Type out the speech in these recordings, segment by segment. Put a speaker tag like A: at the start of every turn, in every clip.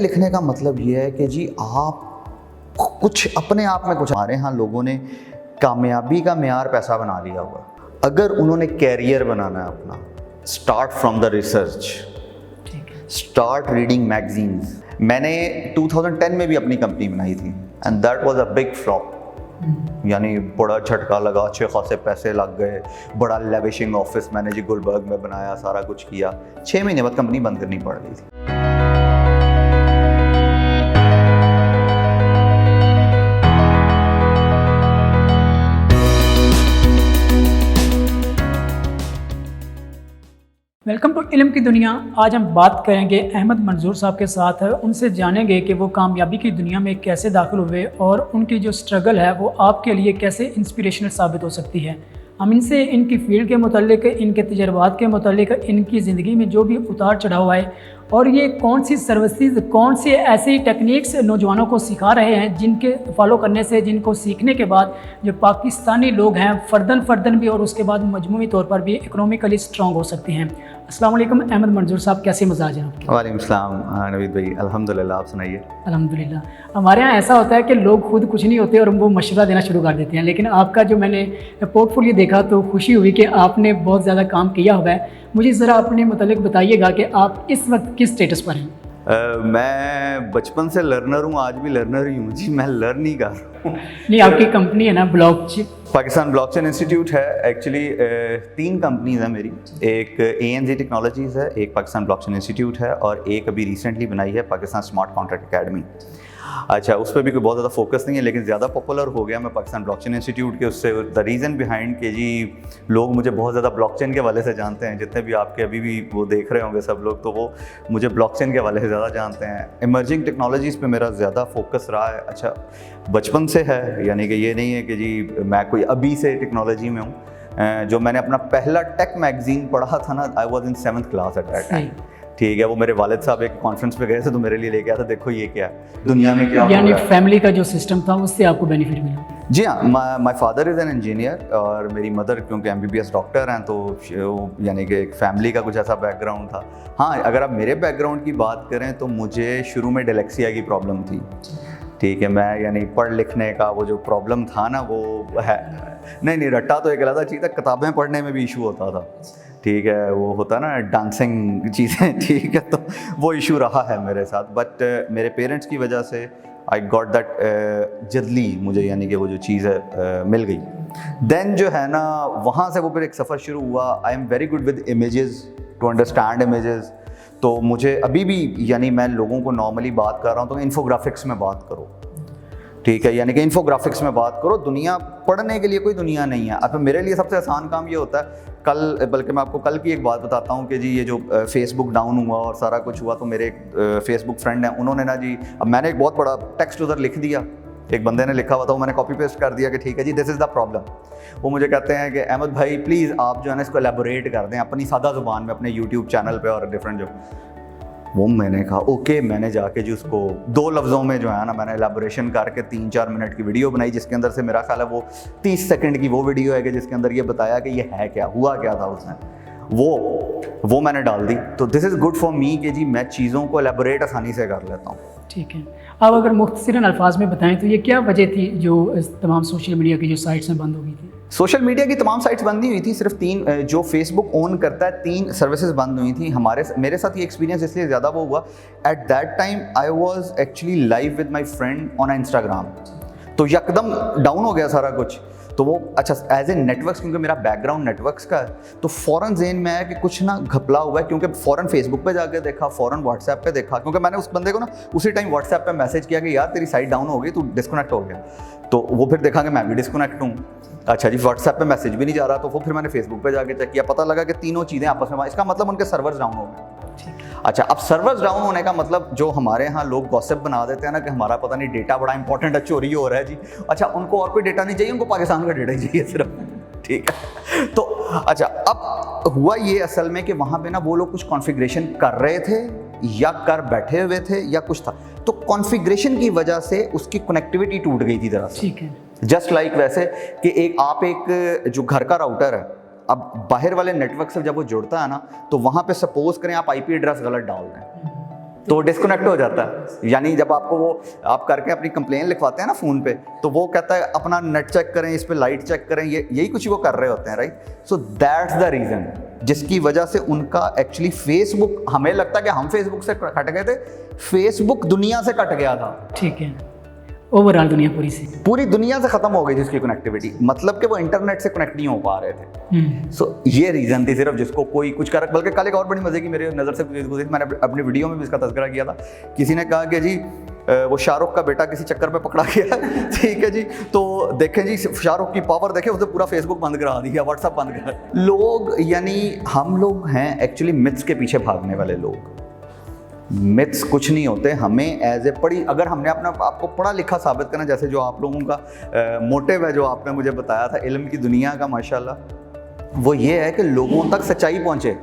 A: लिखने का मतलब ये है कि जी आप कुछ अपने आप में कुछ, हमारे यहाँ लोगों ने कामयाबी का मेयार पैसा बना लिया हुआ। अगर उन्होंने कैरियर बनाना है अपना, start from the research, start reading magazines. मैंने 2010 में भी अपनी कंपनी बनाई थी and that was a big flop. यानी बड़ा झटका लगा, अच्छे खासे पैसे लग गए, बड़ा लेविशिंग ऑफिस मैंने जी गुलबर्ग में बनाया, सारा कुछ किया। 6 महीने बाद कंपनी बंद करनी पड़ गई थी।
B: वेलकम टू इल्म की दुनिया। आज हम बात करेंगे अहमद मंजूर साहब के साथ। उनसे जानेंगे कि वो कामयाबी की दुनिया में कैसे दाखिल हुए और उनकी जो स्ट्रगल है वो आपके लिए कैसे इंस्पिरेशनल साबित हो सकती है। हम इनसे इनकी फील्ड के मुतालिक, इनके तजर्बात के मुतालिक, इनकी ज़िंदगी में जो भी उतार चढ़ाव आए और ये कौन सी सर्विसेज, कौन से ऐसी टेक्निक्स नौजवानों को सिखा रहे हैं जिनके फॉलो करने से, जिनको सीखने के बाद जो पाकिस्तानी लोग हैं फ़र्दन भी और उसके बाद मजमूई तौर पर भी इकोनॉमिकली स्ट्रॉन्ग हो सकते हैं। अस्सलाम वालेकुम अहमद मंजूर साहब, कैसे मजाज हैं आपके?
A: वालेकुम सलाम नवीद भाई, अल्हम्दुलिल्लाह, आप सुनाइए।
B: अल्हम्दुलिल्लाह। हमारे यहाँ ऐसा होता है कि लोग खुद कुछ नहीं होते और वो मशवरा देना शुरू कर देते हैं, लेकिन आपका जो मैंने पोर्टफोलियो देखा तो खुशी हुई कि आपने बहुत ज़्यादा काम किया हुआ है। मुझे ज़रा अपने मुतालिक बताइएगा कि आप इस वक्त किस स्टेटस पर हैं?
A: मैं बचपन से लर्नर हूँ, आज भी लर्नर ही हूँ जी। मैं लर्न ही कर रहा हूँ।
B: नहीं, आपकी कंपनी है ना ब्लॉकचेन?
A: पाकिस्तान ब्लॉकचेन इंस्टीट्यूट है। एक्चुअली 3 कंपनीज हैं मेरी। एक ANZ टेक्नोलॉजीज़ है, एक पाकिस्तान ब्लॉकचेन इंस्टीट्यूट है और एक अभी रिसेंटली बनाई है पाकिस्तान स्मार्ट कॉन्ट्रैक्ट अकेडमी। अच्छा, उस पर भी कोई बहुत ज़्यादा फोकस नहीं है, लेकिन ज़्यादा पॉपुलर हो गया मैं पाकिस्तान ब्लॉकचेन इंस्टीट्यूट के उससे। द रीज़न बिहाइंड कि जी लोग मुझे बहुत ज़्यादा ब्लॉकचेन के हवाले से जानते हैं। जितने भी आपके अभी भी वो देख रहे होंगे सब लोग, तो वो मुझे ब्लॉकचेन के हवाले से ज़्यादा जानते हैं। इमर्जिंग टेक्नोलॉजीज़ पे मेरा ज़्यादा फोकस रहा है। अच्छा, बचपन से है, यानी कि ये नहीं है कि जी मैं कोई अभी से टेक्नोलॉजी में हूँ। जो मैंने अपना पहला टेक मैगज़ीन पढ़ा था ना, I was in 7th class at that time. ठीक है, वो मेरे वालिद साहब एक कॉन्फ्रेंस पे गए थे तो मेरे लिए लेके आया था, देखो ये क्या है दुनिया में क्या।
B: यानी फैमिली का जो सिस्टम था उससे आपको बेनिफिट मिला?
A: जी हाँ, my father is an engineer और मेरी मदर क्योंकि MBBS डॉक्टर हैं, तो यानी कि एक फैमिली का कुछ ऐसा बैकग्राउंड था। हाँ, अगर आप मेरे बैकग्राउंड की बात करें तो मुझे शुरू में डिलेक्सिया की प्रॉब्लम थी। ठीक है, मैं यानी पढ़ लिखने का वो जो प्रॉब्लम था ना, वो है नहीं रट्टा तो एक अलग चीज़ था, किताबें पढ़ने में भी इशू होता था। ठीक है, वो होता ना डांसिंग चीज़ें, ठीक है, तो वो इशू रहा है मेरे साथ। बट मेरे पेरेंट्स की वजह से आई गॉट दैट जल्दी मुझे, यानी कि वो जो चीज़ है मिल गई। देन जो है ना, वहाँ से वो फिर एक सफ़र शुरू हुआ। I am very good with images, to understand images. तो मुझे अभी भी, यानी मैं लोगों को नॉर्मली बात कर रहा हूँ तो इन्फोग्राफिक्स में बात करो, ठीक है, यानी कि इन्फोग्राफिक्स में बात करो। दुनिया पढ़ने के लिए कोई दुनिया नहीं है। अब मेरे लिए सबसे आसान काम ये होता है, कल बल्कि मैं आपको कल की एक बात बताता हूँ कि जी ये जो फेसबुक डाउन हुआ और सारा कुछ हुआ, तो मेरे एक फेसबुक फ्रेंड हैं, उन्होंने ना जी, अब मैंने एक बहुत बड़ा टेक्स्ट उधर लिख दिया, एक बंदे ने लिखा हुआ था, वो मैंने कॉपी पेस्ट कर दिया कि ठीक है जी दिस इज़ द प्रॉब्लम। वो मुझे कहते हैं कि अहमद भाई प्लीज़ आप जो है ना इसको एलेबोरेट कर दें अपनी सादा ज़ुबान में अपने यूट्यूब चैनल पे और डिफरेंट जो। वो मैंने कहा ओके, मैंने जाके जी उसको 2 लफ्ज़ों में जो है ना मैंने एलेबोरेशन करके 3-4 मिनट की वीडियो बनाई, जिसके अंदर से मेरा ख्याल है वो 30 सेकंड की वो वीडियो है कि जिसके अंदर ये बताया कि ये है क्या, हुआ क्या था उसने, वो मैंने डाल दी। तो this is good for me कि जी मैं चीज़ों को एलेबोरेट आसानी से कर लेता हूँ।
B: ठीक है, अब अगर मुख्तसरन अल्फाज में बताएं तो ये क्या वजह थी जो तमाम सोशल मीडिया की जो साइट्स में बंद हो गई थी?
A: सोशल मीडिया की तमाम साइट्स बंद नहीं हुई थी, सिर्फ 3 जो फेसबुक ओन करता है 3 सर्विसेज बंद हुई थी। मेरे साथ ये एक्सपीरियंस इसलिए ज़्यादा वो हुआ, at that time I was actually live with my friend on Instagram, तो यकदम डाउन हो गया सारा कुछ। तो वो अच्छा एज ए नेटवर्क्स, क्योंकि मेरा बैकग्राउंड नेटवर्क्स का है, तो फ़ौरन ज़हन में आया कि कुछ ना घपला हुआ है, क्योंकि फ़ौरन फेसबुक पे जाके देखा, फ़ौरन व्हाट्सएप पे देखा, क्योंकि मैंने उस बंदे को ना उसी टाइम व्हाट्सएप पे मैसेज किया कि यार तेरी साइट डाउन हो गई, तू डिस्कनेक्ट हो गया। तो वो फिर देखा कि मैं भी डिस्कनेक्ट हूँ। अच्छा जी, व्हाट्सएप पे मैसेज भी नहीं जा रहा, तो वो फिर मैंने फेसबुक पे जाके चेक किया, पता लगा कि तीनों चीज़ें आपस में, इसका मतलब उनके सर्वर्स डाउन हो गए। अच्छा, अब सर्वर्स डाउन होने का मतलब जो हमारे यहाँ लोग गॉसिप बना देते हैं ना कि हमारा पता नहीं डेटा बड़ा इंपॉर्टेंट है, चोरी हो रहा है जी। अच्छा, उनको और कोई डेटा नहीं चाहिए, उनको पाकिस्तान का डेटा ही चाहिए सिर्फ, ठीक है। तो अच्छा, अब हुआ ये असल में कि वहाँ पे ना वो लोग कुछ कॉन्फ़िगरेशन कर रहे थे या कर बैठे हुए थे या कुछ था, तो कॉन्फ़िगरेशन की वजह से उसकी कनेक्टिविटी टूट गई थी दरअसल।
B: ठीक है,
A: जस्ट लाइक वैसे कि आप एक जो घर का राउटर है, अब बाहर वाले नेटवर्क से जब वो जुड़ता है ना, तो वहाँ पे सपोज करें आप IP एड्रेस गलत डाल दें, तो डिस्कनेक्ट हो जाता है। यानी जब आपको वो आप करके अपनी कंप्लेन लिखवाते हैं ना फ़ोन पे, तो वो कहता है अपना नेट चेक करें, इस पे लाइट चेक करें, यही कुछ वो कर रहे होते हैं, right. So that's the reason जिसकी वजह से उनका एक्चुअली फेसबुक, हमें लगता है कि हम फेसबुक से कट गए थे, फेसबुक दुनिया से कट गया था।
B: ठीक है, ओवरऑल दुनिया पूरी
A: दुनिया से खत्म हो गई जिसकी कनेक्टिविटी, मतलब कि वो इंटरनेट से कनेक्ट नहीं हो पा रहे थे। सो ये रीज़न थी सिर्फ, जिसको कोई कुछ कर, बल्कि कल एक और बड़ी मजे की मेरी नज़र से गुजरी, मैंने अपनी वीडियो में भी इसका तज़किरा किया था। किसी ने कहा कि जी वो शाहरुख का बेटा किसी चक्कर में पकड़ा गया, ठीक है जी, तो देखें जी शाहरुख की पावर देखें, उसने पूरा फेसबुक बंद करा दिया, व्हाट्सअप बंद करा। लोग, यानी हम लोग हैं एक्चुअली मिथ्स के पीछे भागने वाले लोग। मिथ्स कुछ नहीं होते, हमें एज ए पढ़ी, अगर हमने अपना आपको पढ़ा लिखा साबित करना, जैसे जो आप लोगों का मोटिव है, जो आपने मुझे बताया था इल्म की दुनिया का, माशाल्लाह, वो ये है कि लोगों तक सच्चाई पहुंचे,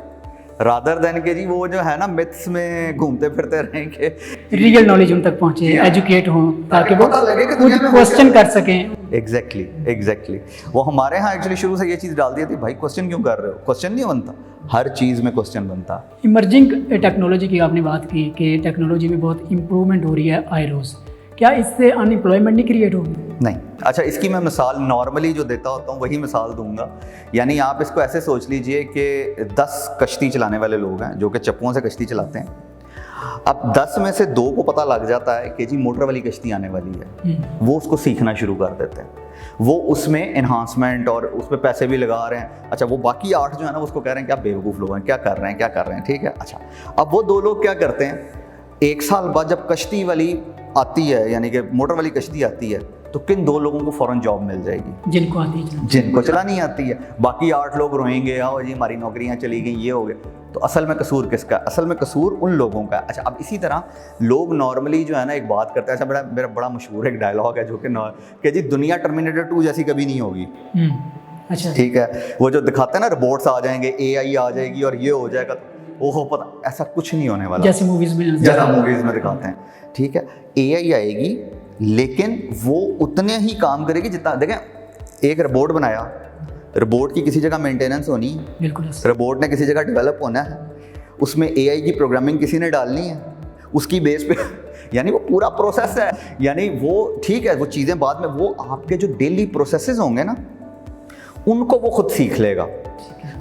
A: रादर देन के जी वो जो है ना मिथ्स में घूमते फिरते रहें कि
B: रियल नॉलेज उन तक पहुंचे, एजुकेट हों, ताकि वो खुद क्वेश्चन कर सकें।
A: एग्जैक्टली वो हमारे यहाँ एक्चुअली शुरू से ये चीज़ डाल दी थी, भाई क्वेश्चन क्यों कर रहे हो, क्वेश्चन नहीं बनता, हर चीज़ में क्वेश्चन बनता।
B: इमर्जिंग टेक्नोलॉजी की आपने बात की कि टेक्नोलॉजी में बहुत इम्प्रूवमेंट हो रही है आए रोज़, क्या इससे अनएम्प्लॉयमेंट नहीं क्रिएट होगी?
A: नहीं। अच्छा, इसकी मैं मिसाल नॉर्मली जो देता होता हूँ वही मिसाल दूंगा। यानी आप इसको ऐसे सोच लीजिए कि 10 कश्ती चलाने वाले लोग हैं जो कि चप्पुओं से कश्ती चलाते हैं। अब 10 में से 2 को पता लग जाता है कि जी मोटर वाली कश्ती आने वाली है, वो उसको सीखना शुरू कर देते हैं, वो उसमें एनहांसमेंट और उसमें पैसे भी लगा रहे हैं। अच्छा, वो बाकी 8 जो है ना उसको कह रहे हैं क्या बेवकूफ़ लोग हैं, क्या कर रहे हैं, ठीक है। अच्छा, अब वो 2 लोग क्या करते हैं, 1 साल बाद जब कश्ती वाली आती है, यानी कि मोटर वाली कश्ती आती है, तो किन 2 लोगों को फ़ौरन जॉब मिल जाएगी?
B: जिनको आती है,
A: जिनको चलानी आती है। बाकी 8 लोग रोएंगे, आओ जी हमारी नौकरियां चली गई, ये हो गया। तो असल में कसूर किसका? असल में कसूर उन लोगों का है। अच्छा, अब इसी तरह लोग नॉर्मली जो है ना एक बात करते हैं, अच्छा मेरा बड़ा मशहूर एक डायलॉग है जो कि जी दुनिया टर्मिनेटर 2 जैसी कभी नहीं होगी।
B: अच्छा,
A: ठीक है, वो जो दिखाते हैं ना रोबोट्स आ जाएंगे, AI आ जाएगी और ये हो जाएगा, ओहो पता, ऐसा कुछ नहीं होने वाला,
B: जैसे मूवीज़ में
A: दिखाते हैं। ठीक है, AI आएगी लेकिन वो उतने ही काम करेगी जितना, देखें एक रोबोट बनाया, रोबोट की किसी जगह मेंटेनेंस होनी,
B: बिल्कुल,
A: रोबोट ने किसी जगह डेवलप होना है, उसमें AI की प्रोग्रामिंग किसी ने डालनी है, उसकी बेस पे यानी वो पूरा प्रोसेस है। यानी वो ठीक है, वो चीज़ें बाद में, वो आपके जो डेली प्रोसेसेस होंगे ना उनको वो खुद सीख लेगा।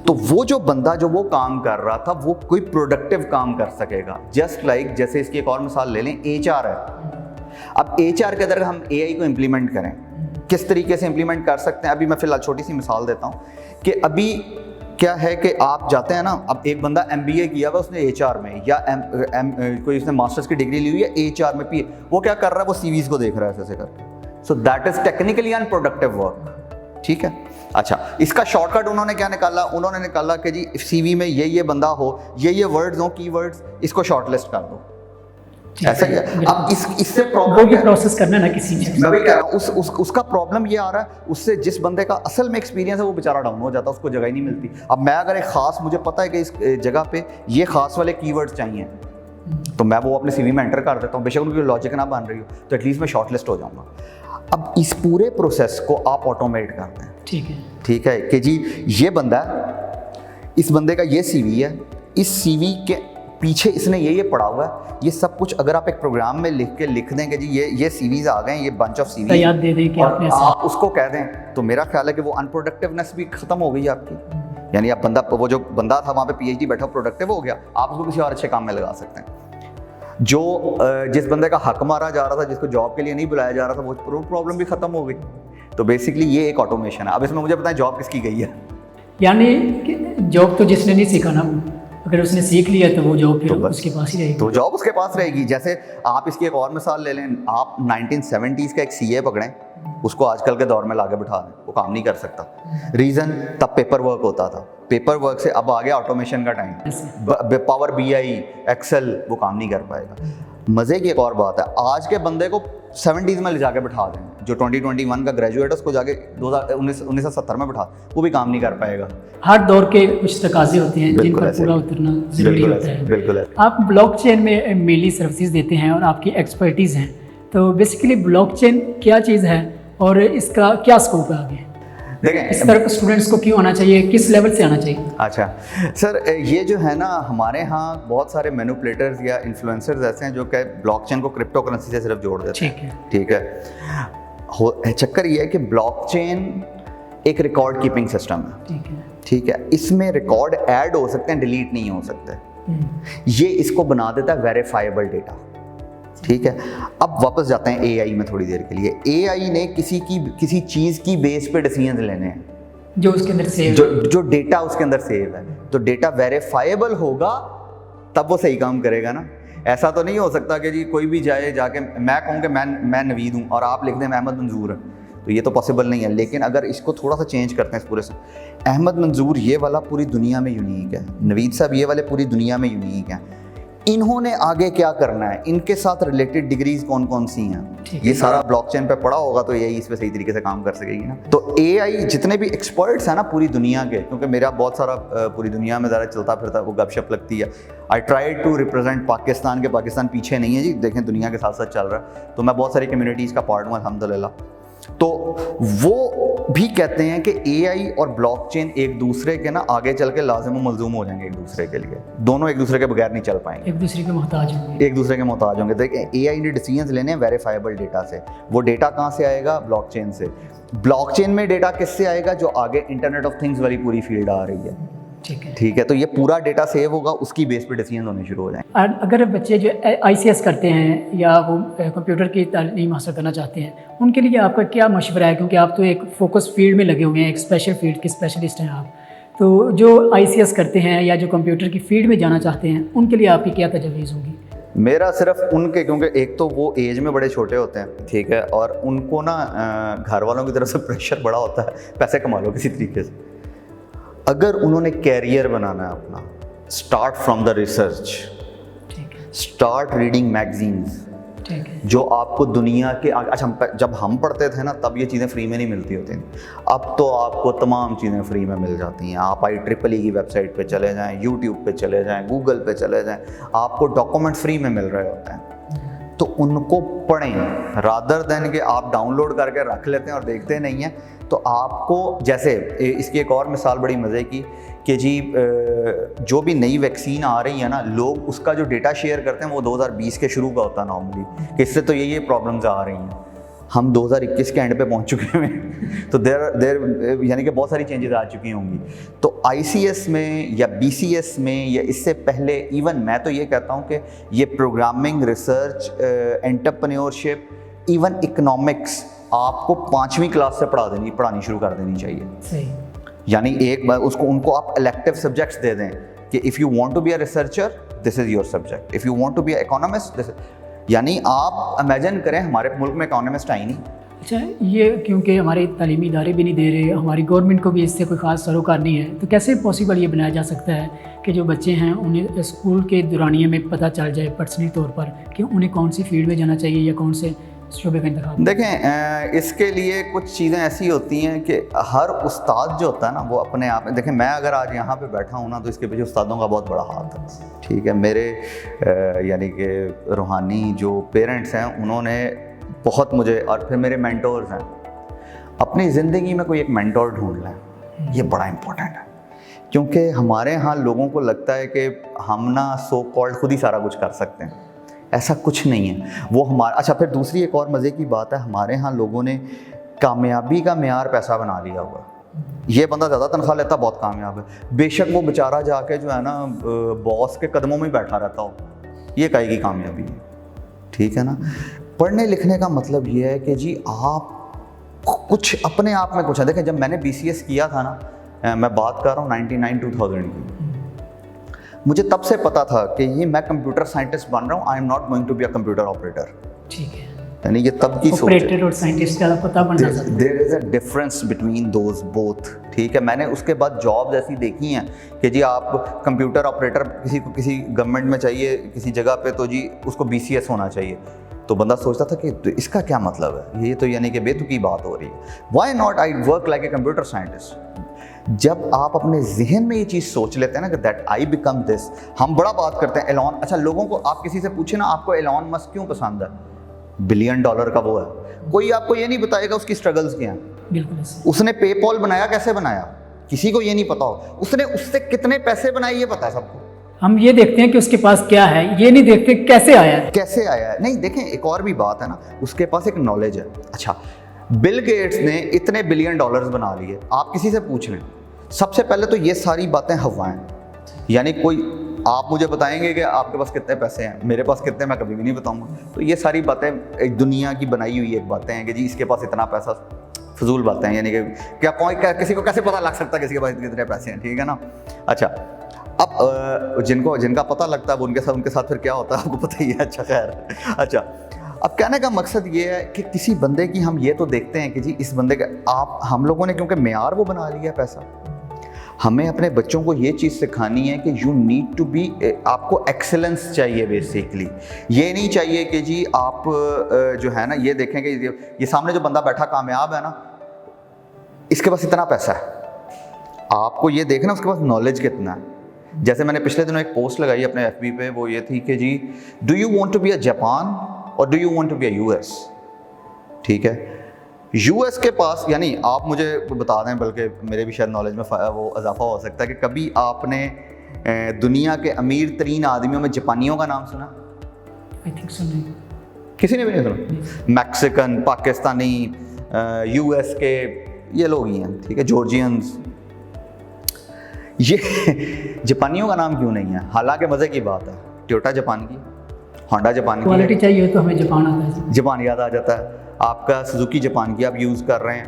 A: तो वो जो बंदा जो वो काम कर रहा था वो कोई प्रोडक्टिव काम कर सकेगा। जस्ट लाइक जैसे इसकी एक और मिसाल ले लें, HR है। अब HR के अंदर हम AI को इम्प्लीमेंट करें, किस तरीके से इम्प्लीमेंट कर सकते हैं? अभी मैं फिलहाल छोटी सी मिसाल देता हूँ कि अभी क्या है कि आप जाते हैं ना, अब एक बंदा MBA किया हुआ उसने HR में, या कोई उसने मास्टर्स की डिग्री ली हुई है HR में, PA, वो क्या कर रहा है, वो CVs को देख रहा है ऐसे करके। So that is technically unproductive work. ठीक है, अच्छा, इसका शॉर्टकट उन्होंने क्या निकाला? उन्होंने निकाला कि जी CV में ये बंदा हो, ये वर्ड्स हो, कीवर्ड्स, इसको शॉर्टलिस्ट कर दो। ऐसा ही है। अब इससे प्रॉब्लम
B: ये प्रोसेस करना ना किसी चीज,
A: मैं भी कह रहा हूँ उसका प्रॉब्लम ये आ रहा है, उससे जिस बंदे का असल में एक्सपीरियंस है वो बेचारा डाउन हो जाता है, उसको जगह ही नहीं मिलती। अब मैं अगर एक खास, मुझे पता है कि इस जगह पे ये खास वाले कीवर्ड्स चाहिए, तो मैं वो अपने CV में एंटर कर देता हूँ, बेशक उनकी लॉजिक ना बन रही हो, तो एटलीस्ट मैं शॉर्टलिस्ट हो जाऊँगा। अब इस पूरे प्रोसेस को आप ऑटोमेट करते हैं। ठीक है कि जी ये बंदा, इस बंदे का ये CV है, इस CV के पीछे इसने ये पढ़ा हुआ है, ये सब कुछ अगर आप एक प्रोग्राम में लिख दें कि जी ये CVs आ गए, ये बंच ऑफ CV
B: याद दे दें कि आपने
A: आप उसको कह दें, तो मेरा ख्याल है कि वो अनप्रोडक्टिवनेस भी खत्म हो गई आपकी। यानी आप वो जो बंदा था वहाँ पे PhD बैठा प्रोडक्टिव हो गया, आप उसको किसी और अच्छे काम में लगा सकते हैं। जो जिस बंदे का हक मारा जा रहा था, जिसको जॉब के लिए नहीं बुलाया जा रहा था, वो प्रॉब्लम भी खत्म हो गई। तो बेसिकली ये एक ऑटोमेशन है। अब इसमें मुझे बताएं जॉब किसकी गई है?
B: यानी जॉब तो जिसने नहीं सीखा ना, अगर उसने सीख लिया तो वो जॉब फिर उसके पास ही रहेगी,
A: तो जॉब उसके पास रहेगी। जैसे आप इसकी एक और मिसाल ले लें, आप 1970s का एक CA पकड़ें, उसको आजकल के दौर में लाके बिठा दें, वो काम नहीं कर सकता। रीज़न, तब पेपर वर्क होता था, पेपर वर्क से अब आ गया ऑटोमेशन का टाइम, पावर BI, एक्सेल, वो काम नहीं कर पाएगा। मज़े की एक और बात है, आज के बंदे को 70s में ले जाके बिठा दें, जो 2021 का ग्रेजुएट है उसको जाके 1970 में बिठा, वो भी काम नहीं कर पाएगा।
B: हर दौर के कुछ तकाजे होते हैं जिन पर पूरा उतरना जरूरी होता है।
A: बिल्कुल।
B: आप ब्लॉकचेन में मेनली सर्विसेज देते हैं और आपकी एक्सपर्टीज़ हैं, तो बेसिकली ब्लॉकचेन क्या चीज़ है और इसका क्या स्कोप है आगे?
A: देखें
B: इस तरह स्टूडेंट्स को क्यों आना चाहिए, किस लेवल से आना चाहिए?
A: अच्छा सर, ये जो है ना हमारे यहाँ बहुत सारे मैनिपुलेटर्स या इन्फ्लुएंसर्स ऐसे हैं जो कि ब्लॉकचेन को क्रिप्टो करेंसी से सिर्फ जोड़ देते हैं। ठीक है, चक्कर ये है कि ब्लॉकचेन एक रिकॉर्ड कीपिंग सिस्टम है। ठीक है, इसमें रिकॉर्ड ऐड हो सकते हैं, डिलीट नहीं हो सकते। ये इसको बना देता है वेरीफाइबल डेटा। ठीक है, अब वापस जाते हैं एआई में थोड़ी देर के लिए। एआई ने किसी चीज़ की बेस पे डिसीजन लेने हैं
B: जो उसके अंदर सेव,
A: जो डेटा उसके अंदर सेव है। तो डेटा वेरीफाइबल होगा तब वो सही काम करेगा ना। ऐसा तो नहीं हो सकता कि जी कोई भी जाके मैं कहूँ कि मैं नवीद हूँ और आप लिख दें अहमद मंजूर है, तो ये तो पॉसिबल नहीं है। लेकिन अगर इसको थोड़ा सा चेंज करते हैं इस पूरे से, अहमद मंजूर ये वाला पूरी दुनिया में यूनिक है, नवीद साहब ये वाले पूरी दुनिया में यूनिक हैं, इन्होंने आगे क्या करना है, इनके साथ रिलेटेड डिग्रीज कौन कौन सी हैं, ये सारा ब्लॉकचेन पे पड़ा होगा तो यही इस पे सही तरीके से काम कर सकेगी ना। तो एआई जितने भी एक्सपर्ट्स हैं ना पूरी दुनिया के, क्योंकि मेरा बहुत सारा पूरी दुनिया में ज़रा चलता फिरता वो गपशप लगती है, I try to represent Pakistan, के पाकिस्तान पीछे नहीं है जी, देखें दुनिया के साथ साथ चल रहा है। तो मैं बहुत सारी कम्युनिटीज़ का पार्ट हूँ अल्हम्दुलिल्लाह। तो वो भी कहते हैं कि एआई और ब्लॉकचेन एक दूसरे के ना आगे चल के लाजिम व मलजूम हो जाएंगे एक दूसरे के लिए, दोनों एक दूसरे के बगैर नहीं चल पाएंगे,
B: एक दूसरे के मोहताज होंगे,
A: एक दूसरे के मोहताज होंगे। देखिए एआई ने डिसीजंस लेने हैं वेरीफाइबल डेटा से। वो डेटा कहाँ से आएगा? ब्लॉकचेन से। ब्लॉकचेन में डेटा किससे आएगा? जो आगे इंटरनेट ऑफ थिंग्स वाली पूरी फील्ड आ रही है। ठीक है, तो ये पूरा डेटा सेव होगा, उसकी बेस पे डिसीजन होने शुरू हो जाएंगे।
B: अगर बच्चे जो आईसीएस करते हैं या वो कंप्यूटर की तालीम हासिल करना चाहते हैं, उनके लिए आपका क्या मशवरा है? क्योंकि आप तो एक फोकस फील्ड में लगे हुए हैं, एक स्पेशल फील्ड के स्पेशलिस्ट हैं आप, तो जो आईसीएस करते हैं या जो कंप्यूटर की फील्ड में जाना चाहते हैं, उनके लिए आपकी क्या तजवीज़ होगी?
A: मेरा सिर्फ उनके, क्योंकि एक तो वो एज में बड़े छोटे होते हैं, ठीक है, और उनको ना घर वालों की तरफ से प्रेशर बड़ा होता है, पैसे कमा लो किसी तरीके से। अगर उन्होंने कैरियर बनाना है अपना, start from the research, start reading magazines, जो आपको दुनिया के अच्छा, जब हम पढ़ते थे ना तब ये चीज़ें फ्री में नहीं मिलती होती, अब तो आपको तमाम चीज़ें फ्री में मिल जाती हैं। आप IEEE की वेबसाइट पे चले जाएं, यूट्यूब पे चले जाएं, गूगल पे चले जाएं, आपको डॉक्यूमेंट फ्री में मिल रहे होते हैं। तो उनको पढ़ें रादर देन कि आप डाउनलोड करके रख लेते हैं और देखते नहीं हैं। तो आपको, जैसे इसकी एक और मिसाल बड़ी मज़े की कि जी जो भी नई वैक्सीन आ रही है ना, लोग उसका जो डेटा शेयर करते हैं वो 2020 के शुरू का होता है नॉर्मली, कि इससे तो ये प्रॉब्लम्स आ रही हैं। हम 2021 के एंड पे पहुंच चुके हैं, तो देर यानी कि बहुत सारी चेंजेस आ चुकी होंगी। तो ICS में या BCS में या इससे पहले, इवन मैं तो ये कहता हूँ कि ये programming, research, entrepreneurship, even economics आपको 5वीं क्लास से पढ़ानी शुरू कर देनी चाहिए।
B: सही।
A: यानी एक बार उनको आप इलेक्टिव सब्जेक्ट्स दे दें कि if you want to be a researcher this is your subject, if you want to be a economist this. यानी आप इमेजिन करें हमारे मुल्क में इकोनॉमिस्ट आई नहीं।
B: अच्छा, ये क्योंकि हमारे तालीमी इदारे भी नहीं दे रहे, हमारी गवर्नमेंट को भी इससे कोई ख़ास सरोकार नहीं है, तो कैसे पॉसिबल ये बनाया जा सकता है कि जो बच्चे हैं उन्हें स्कूल के दौरानिए में पता चल जाए पर्सनली तौर पर कि उन्हें कौन सी फील्ड में जाना चाहिए या कौन से शोबे का इंतखाब?
A: देखें, इसके लिए कुछ चीज़ें ऐसी होती हैं कि हर उस्ताद जो होता है ना वो अपने आप में, देखें मैं अगर आज यहाँ पे बैठा हूँ ना तो इसके पीछे उस्तादों का बहुत बड़ा हाथ है। ठीक है, मेरे यानी कि रूहानी जो पेरेंट्स हैं उन्होंने बहुत मुझे, और फिर मेरे मेंटोर्स हैं। अपनी ज़िंदगी में कोई एक मेंटोर ढूंढ लें, ये बड़ा इंपॉर्टेंट है, क्योंकि हमारे यहाँ लोगों को लगता है कि हम ना सो कॉल्ड खुद ही सारा कुछ कर सकते हैं। ऐसा कुछ नहीं है वो हमारा। अच्छा, फिर दूसरी एक और मज़े की बात है, हमारे यहाँ लोगों ने कामयाबी का मेयार पैसा बना लिया हुआ। ये बंदा ज़्यादा तनख्वाह लेता बहुत कामयाब है, बेशक वो बेचारा जाके जो है ना बॉस के कदमों में बैठा रहता हो, ये काहे की कामयाबी है? ठीक है ना। पढ़ने लिखने का मतलब ये है कि जी आप कुछ अपने आप में कुछ है। देखें, जब मैंने BCS किया था ना, मैं बात कर रहा हूँ 99-2000 की, मुझे तब से पता था कि ये मैं कंप्यूटर साइंटिस्ट बन रहा हूँ, I am not going to be a computer operator.
B: ठीक है,
A: यानी ये तब की सोच है।
B: ऑपरेटर और साइंटिस्ट का पता बनना सकता है।
A: There is a difference between those both. ठीक है, मैंने उसके बाद जॉब्स ऐसी देखी हैं कि जी आप कंप्यूटर ऑपरेटर किसी गवर्नमेंट में चाहिए किसी जगह पे, तो जी उसको BCS होना चाहिए। तो बंदा सोचता था कि इसका क्या मतलब है, ये तो यानी कि बेतुकी बात हो रही है। Why not I work like a computer scientist. जब आप अपने जहन में ये चीज़ सोच लेते हैं ना कि दैट आई बिकम दिस। हम बड़ा बात करते हैं एलॉन, अच्छा लोगों को आप किसी से पूछे ना आपको एलॉन मस्क क्यों पसंद है, $1 बिलियन का वो है, कोई आपको ये नहीं बताएगा उसकी स्ट्रगल्स क्या हैं।
B: बिल्कुल ऐसे।
A: उसने पेपॉल बनाया, कैसे बनाया किसी को ये नहीं पता हो, उसने उससे कितने पैसे बनाए ये पता है सबको।
B: हम ये देखते हैं कि उसके पास क्या है, ये नहीं देखते कैसे आया है।
A: कैसे आया है, नहीं देखें एक और भी बात है ना, उसके पास एक नॉलेज है। अच्छा, बिल गेट्स ने इतने बिलियन डॉलर्स बना लिए, आप किसी से पूछ लें, सबसे पहले तो ये सारी बातें हवा हैं। यानी कोई आप मुझे बताएंगे कि आपके पास कितने पैसे हैं, मेरे पास कितने, मैं कभी भी नहीं बताऊंगा। तो ये सारी बातें एक दुनिया की बनाई हुई एक बातें हैं कि जी इसके पास इतना पैसा, फजूल बातें हैं। यानी कि क्या किसी को कैसे पता लग सकता है किसी के पास कितने पैसे हैं, ठीक है ना। अच्छा, अब जिनका पता लगता है वो उनके साथ फिर क्या होता है आपको पता ही है। अच्छा खैर, अच्छा अब कहने का मकसद ये है कि किसी बंदे की हम ये तो देखते हैं कि जी इस बंदे का हम लोगों ने क्योंकि मेयार वो बना लिया पैसा। हमें अपने बच्चों को ये चीज़ सिखानी है कि यू नीड टू बी, आपको एक्सेलेंस चाहिए बेसिकली। ये नहीं चाहिए कि जी आप जो है ना ये देखें कि ये सामने जो बंदा बैठा कामयाब है ना, इसके पास इतना पैसा है, आपको ये देखना उसके पास नॉलेज कितना है। जैसे मैंने पिछले दिनों एक पोस्ट लगाई अपने FB पे, वो ये थी कि जी do you want to be a Japan और do you want to be a US। ठीक है, US के पास, यानी आप मुझे बता दें, बल्कि मेरे भी शायद नॉलेज में वो इजाफा हो सकता है कि कभी आपने दुनिया के अमीर तरीन आदमियों में जापानियों का नाम सुना?
B: आई थिंक सो नहीं,
A: किसी ने भी नहीं सुना। मैक्सिकन, पाकिस्तानी, US के ये लोग ही हैं, ठीक है, जॉर्जियंस, ये जापानियों का नाम क्यों नहीं है? हालांकि मज़े की बात है, टोयोटा जापान की, होंडा जापान की,
B: क्वालिटी चाहिए तो हमें जापान आता है,
A: जापान याद आ जाता है। आपका सुजुकी जापान की आप यूज़ कर रहे हैं,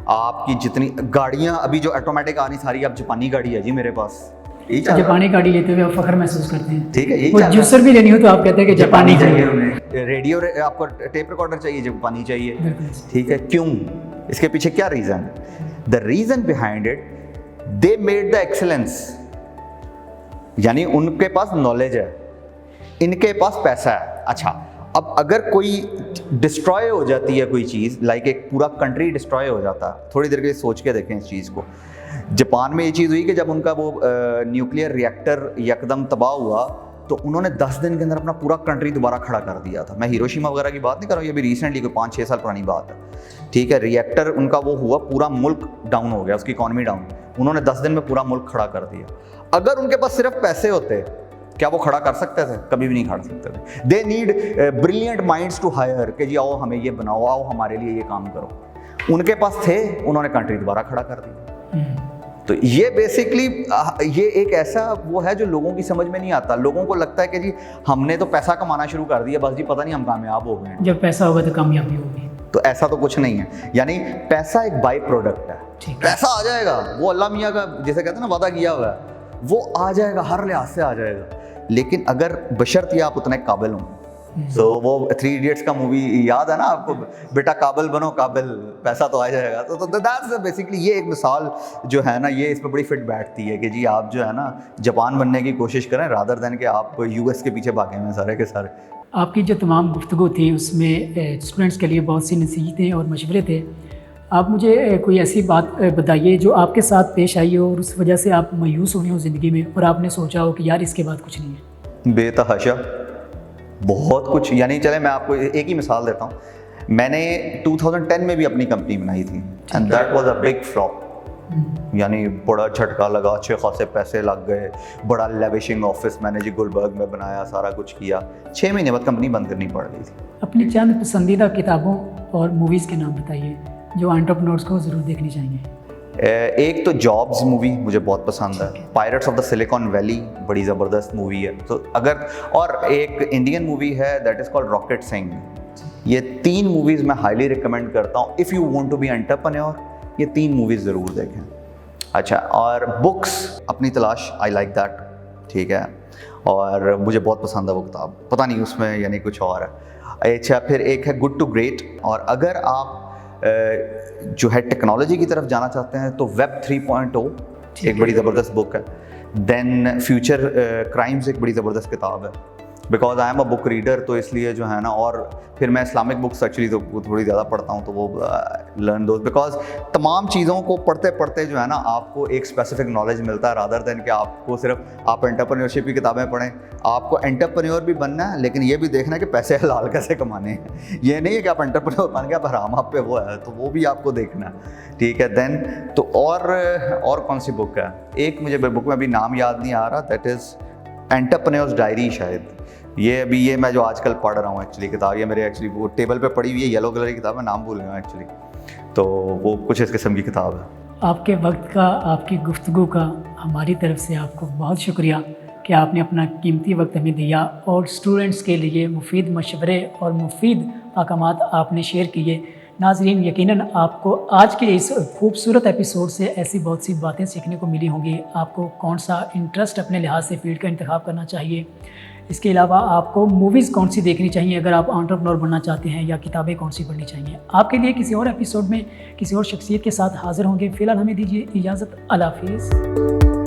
A: आपकी जितनी गाड़ियाँ अभी जो ऑटोमेटिक आ रही सारी, आप जापानी गाड़ी है जी मेरे पास, यही चल रहा है।
B: जापानी गाड़ी लेते हुए आप फख्र महसूस करते हैं।
A: ठीक है, यही
B: वो
A: चल रहा है।
B: जूसर भी लेनी हो तो आप कहते हैं कि जापानी चाहिए।
A: उन्हें रेडियो, आपको टेप रिकॉर्डर चाहिए, जापानी चाहिए,
B: बिल्कुल।
A: ठीक है। क्यों? इसके पीछे क्या reason? The reason behind it, they made the excellence, यानी उनके पास नॉलेज है, इनके पास पैसा है। अच्छा, अब अगर कोई डिस्ट्रॉय हो जाती है कोई चीज़, लाइक एक पूरा कंट्री डिस्ट्रॉय हो जाता है, थोड़ी देर के लिए सोच के देखें इस चीज़ को। जापान में ये चीज़ हुई कि जब उनका वो न्यूक्लियर रिएक्टर यकदम तबाह हुआ तो उन्होंने 10 दिन के अंदर अपना पूरा कंट्री दोबारा खड़ा कर दिया था। मैं हिरोशिमा वगैरह की बात नहीं कर रहा हूँ, ये भी रिसेंटली कोई 5-6 साल पुरानी बात है, ठीक है। रिएक्टर उनका वो हुआ, पूरा मुल्क डाउन हो गया, उसकी इकॉनमी डाउन, उन्होंने 10 दिन में पूरा मुल्क खड़ा कर दिया। अगर उनके पास सिर्फ पैसे होते, क्या वो खड़ा कर सकते थे? कभी भी नहीं खड़ा सकते थे। They need brilliant minds to hire कि जी आओ हमें ये बनाओ, आओ हमारे लिए ये काम करो। उनके पास थे, उन्होंने कंट्री दोबारा खड़ा कर दिया। तो ये बेसिकली ये एक ऐसा वो है जो लोगों की समझ में नहीं आता। लोगों को लगता है कि जी हमने तो पैसा कमाना शुरू कर दिया, बस जी पता नहीं हम कामयाब हो गए हैं।
B: जब पैसा होगा तो कामयाबी होगी।
A: तो ऐसा तो कुछ नहीं है, यानी पैसा एक बाई प्रोडक्ट है। पैसा आ जाएगा, वो अल्लाह मियाँ का जैसे कहते हैं ना वादा किया हुआ है, वो आ जाएगा, हर लिहाज से आ जाएगा। लेकिन अगर बशर्ते आप उतने काबिल हों, तो वो 3 इडियट्स का मूवी याद है ना आपको, बेटा काबिल बनो काबिल, पैसा तो आ जाएगा। तो दैट्स बेसिकली ये एक मिसाल जो है ना, ये इस पर बड़ी फिट बैठती है कि जी आप जो है ना जापान बनने की कोशिश करें, रादर देन कि आप US के पीछे भागे हुए सारे के सारे।
B: आपकी जो तमाम गुफ्तगू थी उसमें स्टूडेंट्स के लिए बहुत सी नसीहतें और मशवरे थे। आप मुझे कोई ऐसी बात बताइए जो आपके साथ पेश आई हो और उस वजह से आप मायूस हुए हो ज़िंदगी में और आपने सोचा हो कि यार इसके बाद कुछ नहीं है।
A: बेतहाशा बहुत कुछ, यानी चले मैं आपको एक ही मिसाल देता हूँ। मैंने 2010 में भी अपनी कंपनी बनाई थी and that was a big flop. यानी बड़ा झटका लगा, अच्छे खासे पैसे लग गए, बड़ा लेविशिंग ऑफिस मैंने जी गुलबर्ग में बनाया, सारा कुछ किया। 6 महीने बाद कंपनी बंद करनी पड़ गई थी।
B: अपनी चंद पसंदीदा किताबों और मूवीज़ के नाम बताइए जो एंटरप्रेन्योर्स को ज़रूर देखनी चाहिए।
A: एक तो जॉब्स मूवी मुझे बहुत पसंद है, Pirates of the Silicon Valley बड़ी ज़बरदस्त मूवी है। तो अगर, और एक इंडियन मूवी है that is called Rocket Singh. ये 3 मूवीज़ मैं हाईली रिकमेंड करता हूँ। If you want to be entrepreneur, ये 3 मूवीज़ ज़रूर देखें। अच्छा, और बुक्स अपनी तलाश, आई लाइक दैट, ठीक है। और मुझे बहुत पसंद है वो किताब, पता नहीं उसमें यानी कुछ और है। अच्छा, फिर एक है गुड टू ग्रेट। और अगर आप जो है टेक्नोलॉजी की तरफ जाना चाहते हैं तो वेब 3.0 एक बड़ी ज़बरदस्त बुक है। देन फ्यूचर क्राइम्स एक बड़ी ज़बरदस्त किताब है। Because I am a book reader, तो इसलिए जो है ना, और फिर मैं इस्लामिक बुक्स एक्चुअली तो थोड़ी ज़्यादा पढ़ता हूँ, तो वो लर्न दो, बिकॉज तमाम चीज़ों को पढ़ते पढ़ते जो है ना आपको एक स्पेसिफिक नॉलेज मिलता है, रादर देन कि आपको सिर्फ आप एंटरप्रेन्योरशिप की किताबें पढ़ें। आपको एंटरप्रेन्योर भी बनना है, लेकिन ये भी देखना है कि पैसे हलाल कैसे कमाने हैं। ये नहीं है कि आप एंटरप्रेन्योर बन गए अब हराम आप पे वो है, तो वो भी आपको देखना है, ठीक है। देन तो और कौन सी बुक है, एक मुझे बुक में अभी नाम याद नहीं आ रहा, दैट इज़ एंटरप्रेन्योर्स डायरी शायद। ये मैं जो आजकल पढ़ रहा हूँ एक्चुअली किताब, ये मेरे एक्चुअली वो टेबल पे पड़ी हुई है, येलो कलर की किताब है, नाम भूल गया एक्चुअली, तो वो कुछ इस किस्म की किताब है।
B: आपके वक्त का, आपकी गुफ्तगू का हमारी तरफ से आपको बहुत शुक्रिया कि आपने अपना कीमती वक्त हमें दिया और स्टूडेंट्स के लिए मुफीद मशवरे और मुफीद अहकामात आपने शेयर किए। नाज़रीन, यकीनन आपको आज के इस खूबसूरत एपिसोड से ऐसी बहुत सी बातें सीखने को मिली होंगी। आपको कौन सा इंटरेस्ट अपने लिहाज से फील्ड का इंतखाब करना चाहिए, इसके अलावा आपको मूवीज़ कौन सी देखनी चाहिए अगर आप एंटरप्रेन्योर बनना चाहते हैं, या किताबें कौन सी पढ़नी चाहिए। आपके लिए किसी और एपिसोड में किसी और शख्सियत के साथ हाज़िर होंगे। फ़िलहाल हमें दीजिए इजाज़त। अल्लाह हाफ़िज़।